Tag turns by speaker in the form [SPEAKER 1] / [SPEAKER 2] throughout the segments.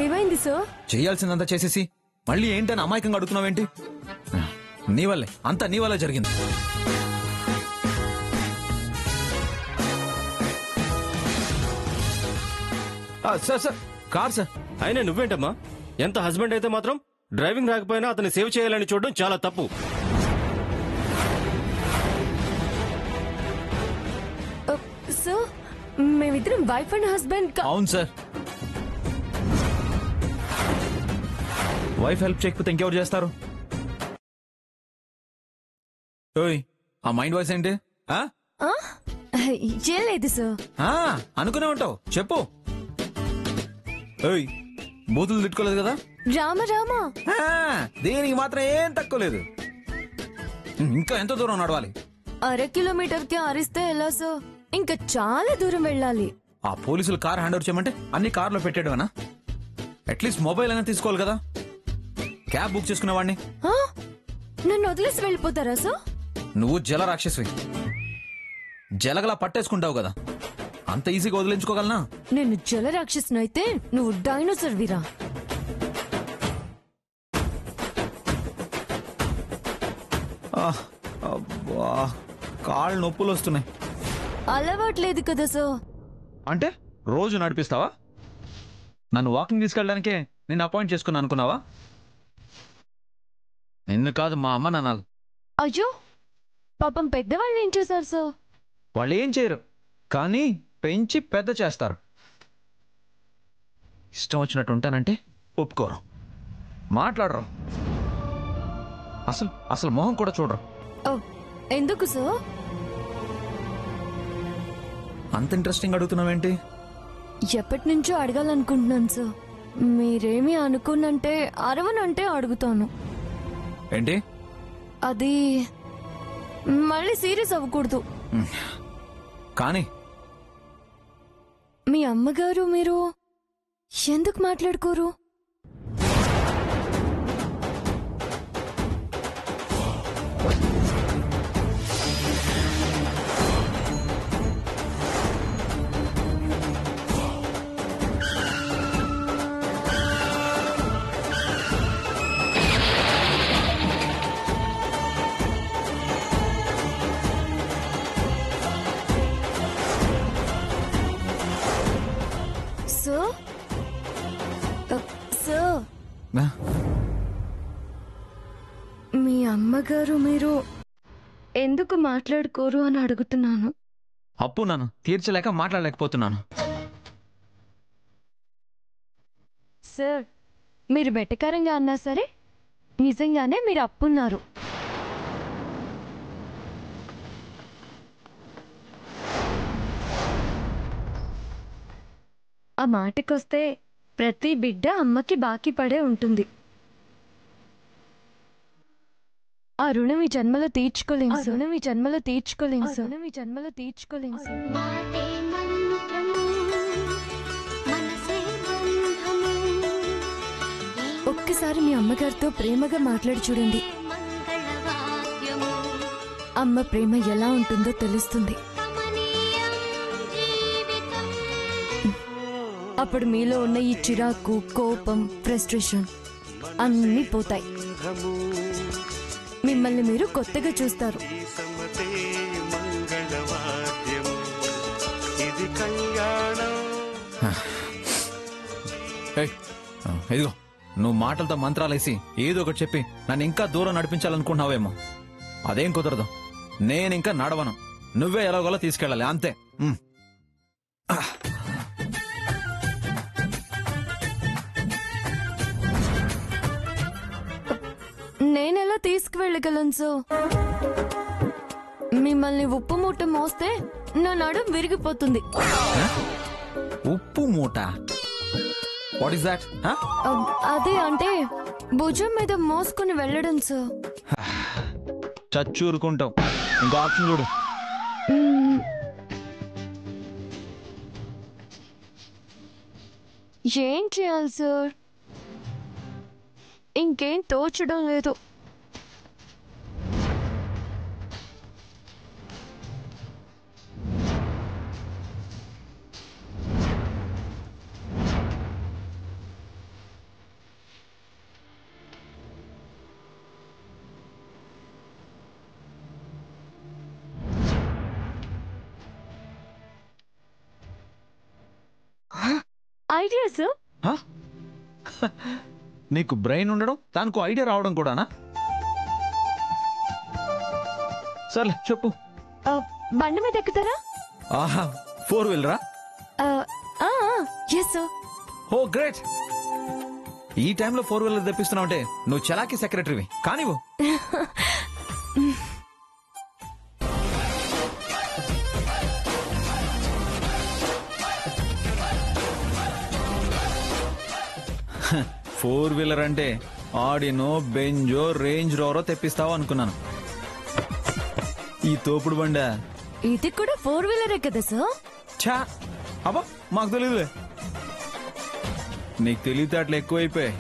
[SPEAKER 1] ఏమైంది సార్?
[SPEAKER 2] చేయాల్సిందంతా చేసేసి మళ్ళీ ఏంటని అమాయకంగా అడుగుతున్నావేంటి? నీ వల్లే, అంతా నీ వల్లే జరిగింది. Sir sir, car sir.
[SPEAKER 3] అయినా నువ్వేంటమ్మా, ఎంత హస్బెండ్ అయితే మాత్రం డ్రైవింగ్ రాకపోయినా అతన్ని సేవ్ చేయాలని చూడడం చాలా తప్పు.
[SPEAKER 1] సార్, మేమిద్దరం వైఫ్ అండ్ హస్బెండ్.
[SPEAKER 2] అవును సార్. వైఫ్ హెల్ప్ చేయకపోతే ఇంకెవరు చేస్తారు? ఓయ్, ఆ మైండ్ వాయిస్ ఏంటి?
[SPEAKER 1] ఏం లేదు సార్.
[SPEAKER 2] అనుకునే ఉంటావు, చెప్పు. ఓయ్, బూతులు తిట్టుకోలేదు కదా?
[SPEAKER 1] రామ రామ,
[SPEAKER 2] దీనికి మాత్రం ఏం తక్కువ లేదు. ఇంకా ఎంత దూరం నడవాలి?
[SPEAKER 1] 1/2 కిలోమీటర్కి అరిస్తే ఎలా సార్? ఇంకా చాలా దూరం వెళ్ళాలి.
[SPEAKER 2] ఆ పోలీసులు కార్ హ్యాండ్ ఓవర్ చేయమంటే అన్ని కార్లో పెట్టేయడమేనా? అట్లీస్ట్ మొబైల్ అయినా తీసుకోవాలి కదా. క్యాబ్ బుక్ చేసుకునేవాడిని.
[SPEAKER 1] నన్ను వదిలేసి వెళ్ళిపోతారా సార్?
[SPEAKER 2] నువ్వు జల రాక్షసి, జలగలా పట్టేసుకుంటావు కదా, అంత ఈజీగా వదిలించుకోగలనా?
[SPEAKER 1] నేను జల రాక్షసునైతే నువ్వు డైనోసార్ వీరా.
[SPEAKER 2] కాళ్ళు నొప్పులు వస్తున్నాయి.
[SPEAKER 1] అలవాట్లేదు కదా సార్.
[SPEAKER 2] అంటే రోజు నడిపిస్తావా? నన్ను వాకింగ్ తీసుకెళ్ళడానికే నేను అపాయింట్ చేసుకున్నా అనుకున్నావా? ఎందుకు కాదు, మా అమ్మ నాన్నలు.
[SPEAKER 1] అయ్యో పాపం, పెద్దవాళ్ళు ఏం చేశారు సార్?
[SPEAKER 2] వాళ్ళు ఏం చేయరు, కానీ పెంచి పెద్ద చేస్తారు. ఇష్టం వచ్చినట్టు ఉంటానంటే ఒప్పుకోరు, మాట్లాడరు, అసలు మొహం కూడా చూడరు.
[SPEAKER 1] ఎందుకు సార్
[SPEAKER 2] అంత ఇంట్రెస్టింగ్ అడుగుతున్నావేంటి?
[SPEAKER 1] ఎప్పటి నుంచో అడగాలనుకుంటున్నాను సార్. మీరేమి అనుకున్నంటే అరవనంటే అడుగుతాను.
[SPEAKER 2] ఏంటి
[SPEAKER 1] అది? మళ్ళీ సీరియస్ అవ్వకూడదు.
[SPEAKER 2] కానీ
[SPEAKER 1] మీ అమ్మగారు మీరు ఎందుకు మాట్లాడుకోరు? మీ అమ్మగారు మీరు ఎందుకు మాట్లాడుకోరు అని అడుగుతున్నాను.
[SPEAKER 2] అప్పు నన్ను తీర్చలేక మాట్లాడలేకపోతున్నాను.
[SPEAKER 1] సార్, మీరు వెటకారంగా అన్నా సరే నిజంగానే మీరు అప్పున్నారు. ఆ మాటకొస్తే ప్రతి బిడ్డ అమ్మకి బాకీ పడే ఉంటుంది. ఆ రుణం ఈ జన్మలో తీర్చుకోలేం సార్. రుణం ఈ జన్మలో తీర్చుకోలేం సార్. రుణం ఈ జన్మలో తీర్చుకోలేం సార్. ఒక్కసారి మీ అమ్మగారితో ప్రేమగా మాట్లాడి చూడండి. అమ్మ ప్రేమ ఎలా ఉంటుందో తెలుస్తుంది. అప్పుడు మీలో ఉన్న ఈ చిరాకు, కోపం, ఫ్రస్ట్రేషన్ అన్నీ పోతాయి. మిమ్మల్ని మీరు కొత్తగా చూస్తారు.
[SPEAKER 2] ఇదిగో, నువ్వు మాటలతో మంత్రాలేసి ఏదో ఒకటి చెప్పి నన్ను ఇంకా దూరం నడిపించాలనుకుంటున్నావేమో. అదేం కుదరదు. నేనింకా నడవను, నువ్వే ఎలాగోలా తీసుకెళ్ళాలి, అంతే.
[SPEAKER 1] నేనెలా తీసుకువెళ్ళగలను సార్? మిమ్మల్ని ఉప్పు మూట మోస్తే నా నడుం విరిగిపోతుంది.
[SPEAKER 2] ఉప్పు మూట? What is that?
[SPEAKER 1] అదే అంటే భుజం మీద మోసుకుని వెళ్ళడం సార్.
[SPEAKER 2] చచ్చూరుకుంటావు, ఇంకో ఆప్షన్ చూడు.
[SPEAKER 1] ఏం చేయాలి సార్? ఇంకేం తోచడం లేదు.
[SPEAKER 2] హా? నీకు బ్రెయిన్ ఉండడం దానికి ఐడియా రావడం కూడానా? సర్లే చెప్పు.
[SPEAKER 1] బండి మీద ఎక్కుతారా?
[SPEAKER 2] ఆహా, 4 వీలరా?
[SPEAKER 1] Yes sir.
[SPEAKER 2] Oh great. ఈ టైంలో 4 వీలర్ తెప్పిస్తున్నావు అంటే నువ్వు చలాకీ సెక్రటరీవి కానివ్వు. ఫోర్ వీలర్ అంటే ఆడినో బెంజో రేంజ్ రోవరో తెప్పిస్తావు అనుకున్నాను. ఈ తోపుడు బండా
[SPEAKER 1] ఇది కూడా 4 వీలరే కదా సార్?
[SPEAKER 2] ఛా, అబ్బా మాకు తెలియదులే. నీకు తెలివితేటలు ఎక్కువైపోయాయి.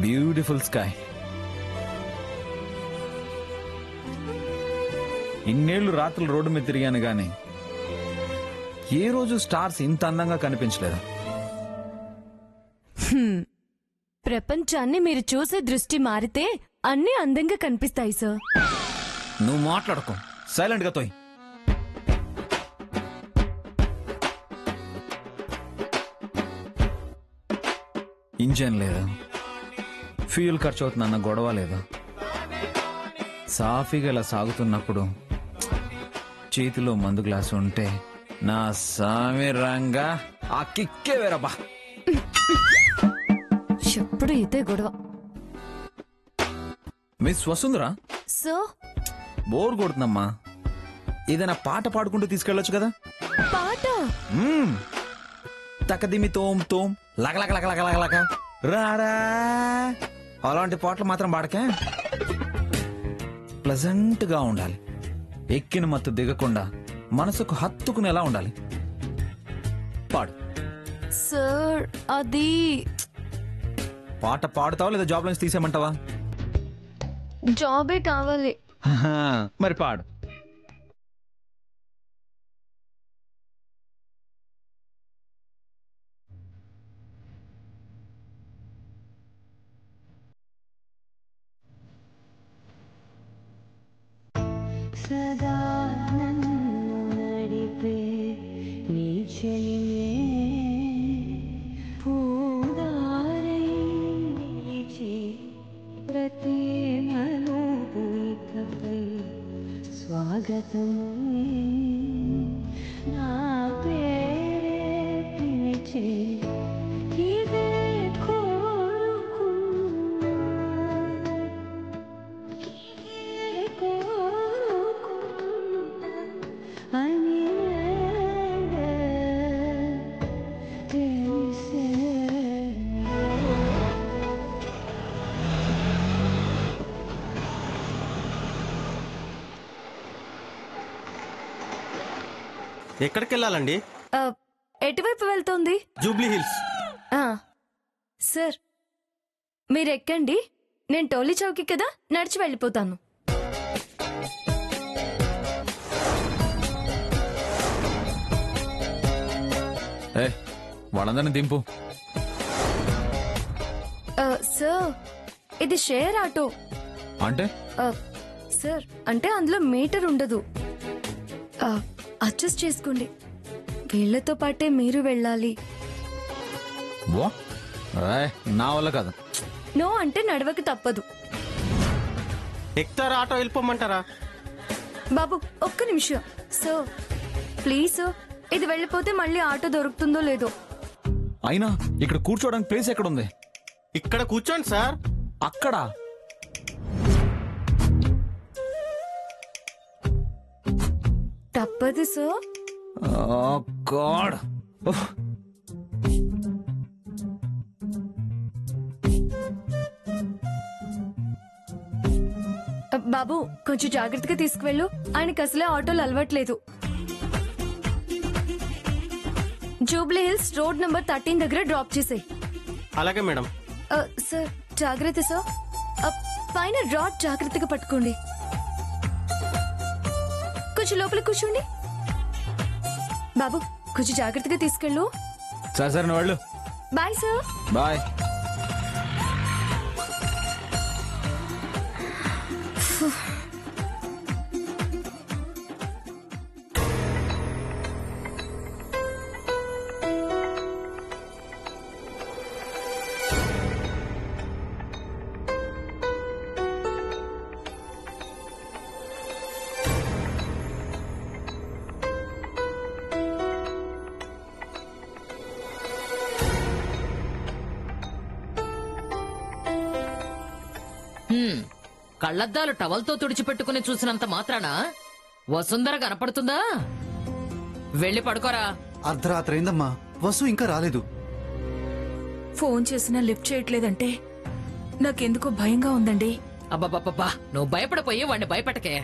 [SPEAKER 2] Beautiful sky. ఇన్నేళ్లు రాత్రులు రోడ్డు మీద తిరిగాను గాని ఏ రోజు స్టార్స్ ఇంత అందంగా కనిపించలేదు.
[SPEAKER 1] ప్రపంచాన్ని మీరు చూసే దృష్టి మారితే అన్ని అందంగా కనిపిస్తాయి సార్.
[SPEAKER 2] నువ్వు మాట్లాడుకో, సైలెంట్ గా తోయ్. ఇంజన్ లేదు, ఫ్యూయల్ ఖర్చు అవుతుందన్న గొడవ లేదు. సాఫీగా ఇలా సాగుతున్నప్పుడు చేతిలో మందు గ్లాసు ఉంటే నా సామి రంగా ఆ కిక్కే వేరబ్బా.
[SPEAKER 1] ఎప్పుడు ఇదే గొడవ.
[SPEAKER 2] మిస్ వసుంధరా,
[SPEAKER 1] సో
[SPEAKER 2] బోర్ కొడుతుందమ్మా, ఏదైనా పాట పాడుకుంటూ తీసుకెళ్ళొచ్చు కదా.
[SPEAKER 1] పాట?
[SPEAKER 2] తకదిమి తోం తోం లగలగ లగలగ లగలగ రారా, అలాంటి పాటలు మాత్రం పాడకే. ప్లెజెంట్ గా ఉండాలి, ఎక్కిన మత్తు దిగకుండా మనసుకు హత్తుకునేలా ఉండాలి. పాడు.
[SPEAKER 1] సార్ అది
[SPEAKER 2] పాట పాడుతావా లేదా జాబ్ నుంచి తీసేయమంటావా?
[SPEAKER 1] జాబే కావాలి.
[SPEAKER 2] మరి పాడు.
[SPEAKER 4] సదా నన్ను నడిపే నీ చెలిమే పూదారై నిలిచి ప్రతి మనుపై స్వాగతం నా పేరే పిలిచే ఇదే కోరుకున్నా అని తెలిసే.
[SPEAKER 3] ఎక్కడికి వెళ్ళాలండి?
[SPEAKER 1] ఎటువైపు వెళ్తోంది?
[SPEAKER 3] Jubilee hills.
[SPEAKER 1] సార్ మీరు ఎక్కండి, నేను టోలీ చౌకీ కదా నడిచి వెళ్ళిపోతాను.
[SPEAKER 2] వాళ్ళందరినీ దింపు.
[SPEAKER 1] సార్ ఇది షేర్ ఆటో.
[SPEAKER 2] అంటే
[SPEAKER 1] సార్ అంటే అందులో మీటర్ ఉండదు. అడ్జస్ట్ చేసుకోండి, వీళ్లతో పాటే మీరు వెళ్ళాలి.
[SPEAKER 2] నా వల్ల కాదు.
[SPEAKER 1] నో అంటే నడవక తప్పదు.
[SPEAKER 3] ఎక్కుతారా ఆటో వెళ్ళిపోమంటారా?
[SPEAKER 1] బాబు ఒక్క నిమిషం. సో ప్లీజ్ సార్, ఇది వెళ్ళిపోతే మళ్ళీ ఆటో దొరుకుతుందో లేదో.
[SPEAKER 2] అయినా ఇక్కడ కూర్చోడానికి ప్లేస్ ఎక్కడుంది?
[SPEAKER 3] ఇక్కడ కూర్చోండి సార్.
[SPEAKER 2] అక్కడ
[SPEAKER 1] తప్పదు సార్.
[SPEAKER 2] గాడ్.
[SPEAKER 1] బాబు కొంచెం జాగ్రత్తగా తీసుకువెళ్ళు, ఆయనకి అసలే ఆటోలు అలవాట్లేదు. జూబ్లీ హిల్స్ రోడ్ నంబర్ 13 దగ్గర డ్రాప్ చేసేయ్.
[SPEAKER 3] అలాగే మేడం.
[SPEAKER 1] సార్ జాగ్రత్త సార్, పైన రాడ్ జాగ్రత్తగా పట్టుకోండి. కొంచెం లోపల కూర్చోండి. బాబు కొంచెం జాగ్రత్తగా తీసుకెళ్ళు.
[SPEAKER 2] సరే సరే నువ్వు వెళ్ళు.
[SPEAKER 1] Bye sir.
[SPEAKER 2] బాయ్.
[SPEAKER 5] కళ్ళద్దాలు టవల్తో తుడిచిపెట్టుకుని చూసినంత మాత్రాన వసుంధర కనపడుతుందా? వెళ్ళి పడుకోరా.
[SPEAKER 6] అర్ధరాత్రి అయిందమ్మా, వసు ఇంకా రాలేదు.
[SPEAKER 7] ఫోన్ చేసినా లిఫ్ట్ చేయట్లేదంటే నాకెందుకో భయంగా ఉందండి.
[SPEAKER 5] అబ్బబ్బబ్బా, నువ్వు భయపడిపోయి వాడిని భయపెట్టకే.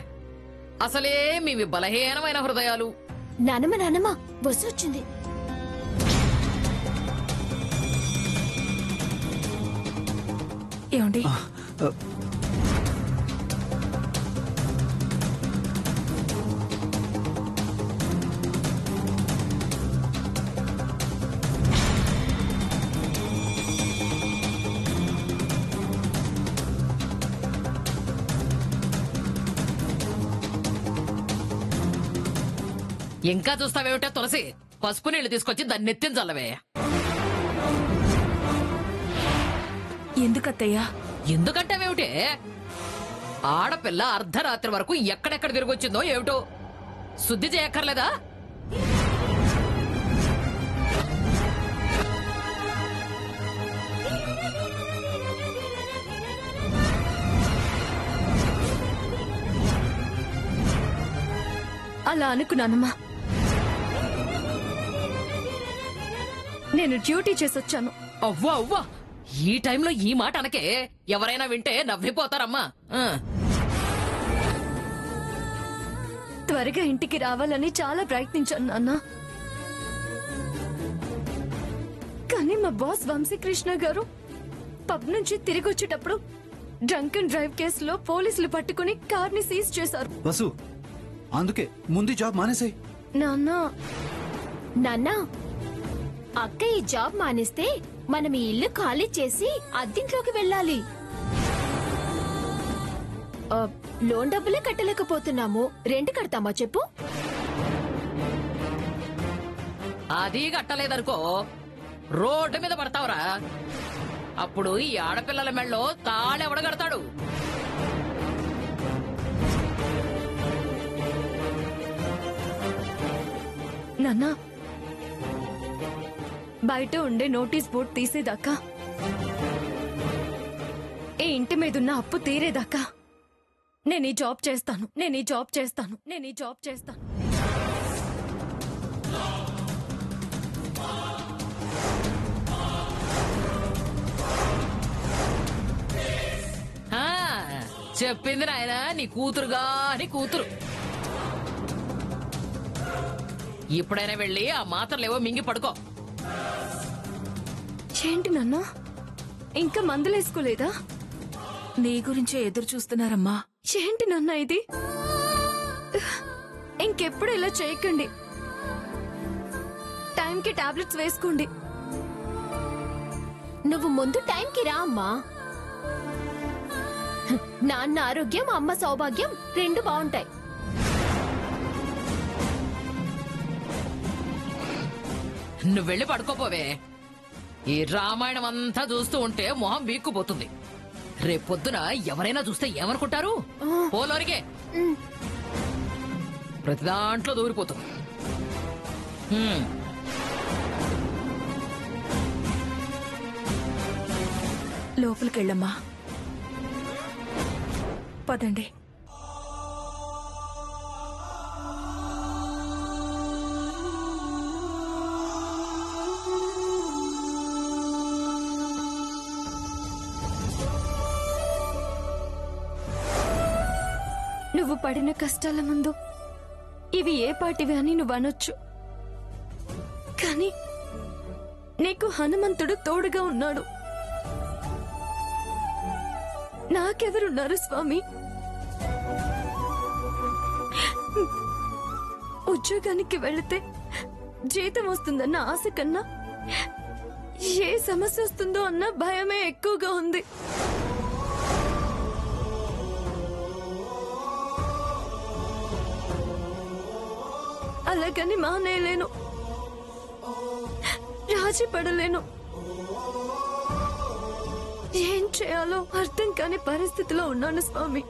[SPEAKER 5] అసలే మీవి బలహీనమైన హృదయాలు.
[SPEAKER 1] నానమ్మ బస్సు వచ్చింది.
[SPEAKER 7] ఏమండి,
[SPEAKER 5] ఇంకా చూస్తావేమిటో తులసి, పసుపు నీళ్లు తీసుకొచ్చి దాన్ని నెత్తిన చల్లవే.
[SPEAKER 7] ఎందుకత్తయ్యా?
[SPEAKER 5] ఎందుకంటావేమిటే? ఆడపిల్ల అర్ధరాత్రి వరకు ఎక్కడెక్కడ తిరిగొచ్చిందో ఏమిటో శుద్ధి చేయక్కర్లేదా?
[SPEAKER 1] అలా అనుకున్నానమ్మా. నేను డ్యూటీ చేసొచ్చాను.
[SPEAKER 5] అవ్వా అవ్వా, ఈ టైంలో ఈ మాట అనకే. ఎవరైనా వింటే నవ్విపోతారమ్మా.
[SPEAKER 1] త్వరగా ఇంటికి రావాలని చాలా ప్రయత్నించాను నాన్న. కానీ మా బాస్ వంశీకృష్ణ గారు పబ్ నుంచి తిరిగి వచ్చేటప్పుడు డ్రంక్ అండ్ డ్రైవ్ కేసులో పోలీసులు పట్టుకుని కార్ ని సీజ్ చేశారు.
[SPEAKER 6] వసు, అందుకే ముందు జాబ్ మానేసాయి.
[SPEAKER 1] నాన్న, అక్క ఈ జాబ్ మానేస్తే మనం ఈ ఇల్లు ఖాళీ చేసి అద్దెంట్లోకి వెళ్ళాలి. లోన్ డబ్బులే కట్టలేకపోతున్నాము, రెంట్ కడతామా చెప్పు?
[SPEAKER 5] అది కట్టలేదనుకో, రోడ్డు మీద పడతావురా. అప్పుడు ఈ ఆడపిల్లల మెళ్ళో తాళెవడ కడతాడు?
[SPEAKER 1] నాన్న, బయట ఉండే నోటీస్ బోర్డ్ తీసేదాకా, ఈ ఇంటి మీదున్న అప్పు తీరేదాకా నేను ఈ జాబ్ చేస్తాను.
[SPEAKER 5] చెప్పింది నాయనా, నీ కూతురుగా నీ కూతురు. ఇప్పుడైనా వెళ్ళి ఆ మాత్రలేవో మింగి పడుకో.
[SPEAKER 1] ఏంటి నాన్న, ఇంకా మందులేసుకోలేదా?
[SPEAKER 7] నీ గురించే ఎదురు చూస్తున్నారమ్మా.
[SPEAKER 1] ఏంటి నాన్న ఇది? ఇంకెప్పుడు ఇలా చేయకండి. టైంకి టాబ్లెట్స్ వేసుకోండి. నువ్వు ముందు టైంకి రా అమ్మా. నాన్న ఆరోగ్యం, అమ్మ సౌభాగ్యం రెండు బాగుంటాయి.
[SPEAKER 5] నువ్వు వెళ్ళి పడుకోపోవే. ఈ రామాయణం అంతా చూస్తూ ఉంటే మొహం వీక్కుపోతుంది. రేపొద్దున ఎవరైనా చూస్తే ఏమనుకుంటారు? పోలోరిగే ప్రతి దాంట్లో దూరిపోతుంది.
[SPEAKER 7] లోపలికెళ్ళమ్మా. పదండి.
[SPEAKER 1] నువ్వు పడిన కష్టాల ముందు ఇవి ఏ పాటివి అని నువ్వు అనొచ్చు, కానీ నీకు హనుమంతుడు తోడుగా ఉన్నాడు. నాకెవరున్నారు స్వామి? ఉద్యోగానికి వెళితే జీతం వస్తుందన్న ఆశ కన్నా ఏ సమస్య వస్తుందో అన్న భయమే ఎక్కువగా ఉంది. అలాగని మానేయలేను, రాజీ పడలేను. ఏం చేయాలో అర్థం కాని పరిస్థితిలో ఉన్నాను స్వామి.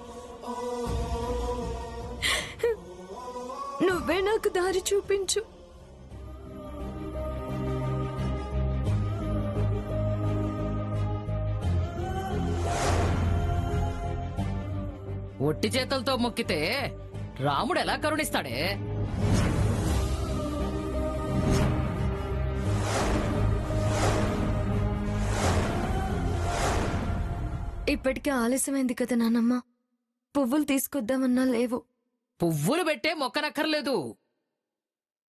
[SPEAKER 1] నువ్వే నాకు దారి చూపించు.
[SPEAKER 5] ఒట్టి చేతులతో మొక్కితే రాముడు ఎలా కరుణిస్తాడే?
[SPEAKER 1] ఇప్పటికే ఆలస్యమైంది కదా నానమ్మ. పువ్వులు తీసుకొద్దామన్నా లేవు.
[SPEAKER 5] పువ్వులు పెట్టే మొక్కనక్కర్లేదు,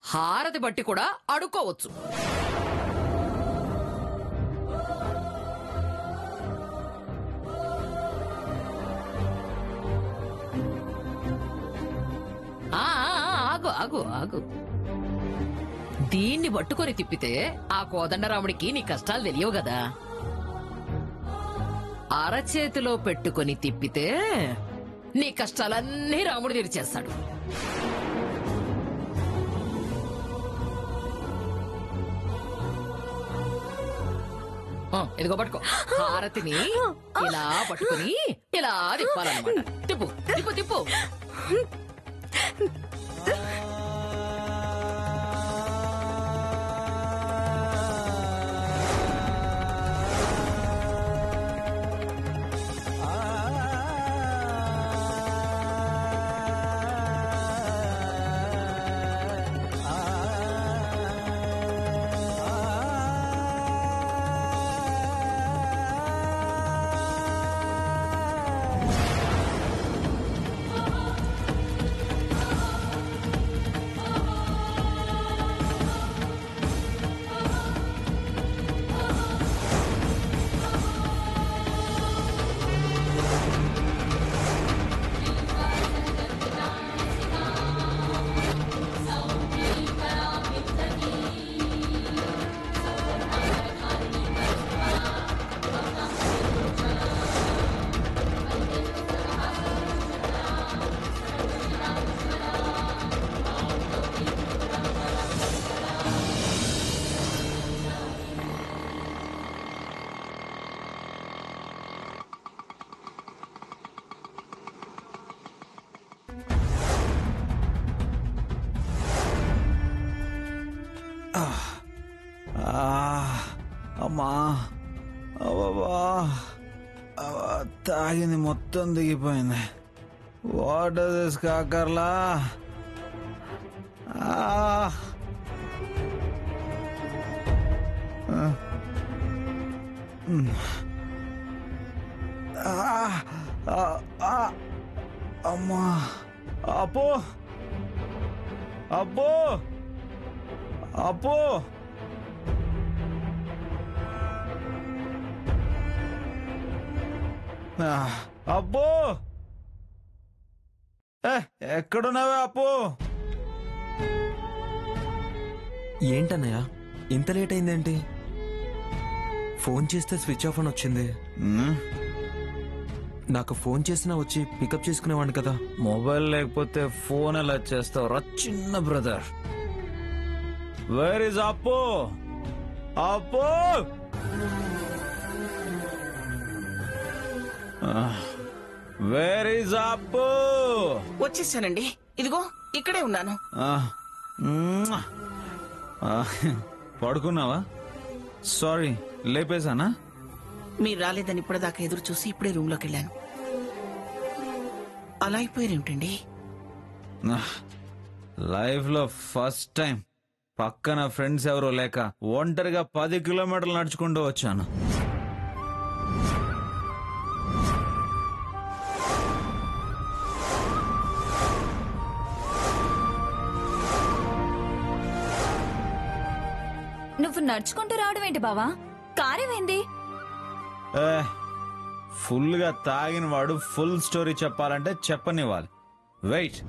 [SPEAKER 5] హారతి బట్టి కూడా అడుక్కోవచ్చు. ఆగు ఆగు ఆగు. దీన్ని పట్టుకొని తిప్పితే ఆ కోదండరాముడికి నీ కష్టాలు తెలియవు కదా. అరచేతిలో పెట్టుకొని తిప్పితే నీ కష్టాలన్నీ రాముడు తీర్చేస్తాడు. ఇదిగో పట్టుకో. హారతిని ఇలా పట్టుకుని ఇలా తిప్పాలన్నమాట. తిప్పు తిప్పు తిప్పు.
[SPEAKER 2] అమ్మా తాగింది మొత్తం దిగిపోయింది. వాటర్ తీసుకాకర్లా. అమ్మా అప్పో అబ్బో అప్పో. అబ్బో ఎక్కడున్నావే అప్పు?
[SPEAKER 8] ఏంటన్నయ్య ఇంత లేట్ అయిందేంటి? ఫోన్ చేస్తే స్విచ్ ఆఫ్ అని వచ్చింది. నాకు ఫోన్ చేసినా వచ్చి పికప్ చేసుకునేవాడిని కదా.
[SPEAKER 2] మొబైల్ లేకపోతే ఫోన్ ఎలా చేస్తావు రా చిన్న బ్రదర్? వేర్ ఇస్ అప్పు? అప్పు వేర్ ఇస్ అప్పు?
[SPEAKER 9] వచ్చేసానండి, ఇదిగో ఇక్కడే ఉన్నాను.
[SPEAKER 2] పడుకున్నావా? సారీ లేపేశానా?
[SPEAKER 9] మీరు రాలేదని ఇప్పటిదాకా ఎదురు చూసి ఇప్పుడే రూమ్ లోకి వెళ్ళాను. అలా అయిపోయారేమిటండి?
[SPEAKER 2] లైఫ్ లో ఫస్ట్ టైం పక్కన ఫ్రెండ్స్ ఎవరో లేక ఒంటరిగా 10 కిలోమీటర్లు నడుచుకుంటూ వచ్చాను.
[SPEAKER 1] నువ్వు నడుచుకుంటూ రావడం ఏంటి బావా? కారేమైంది?
[SPEAKER 2] ఫుల్ గా తాగిన వాడు ఫుల్ స్టోరీ చెప్పాలంటే చెప్పనివ్వాలి. వెయిట్.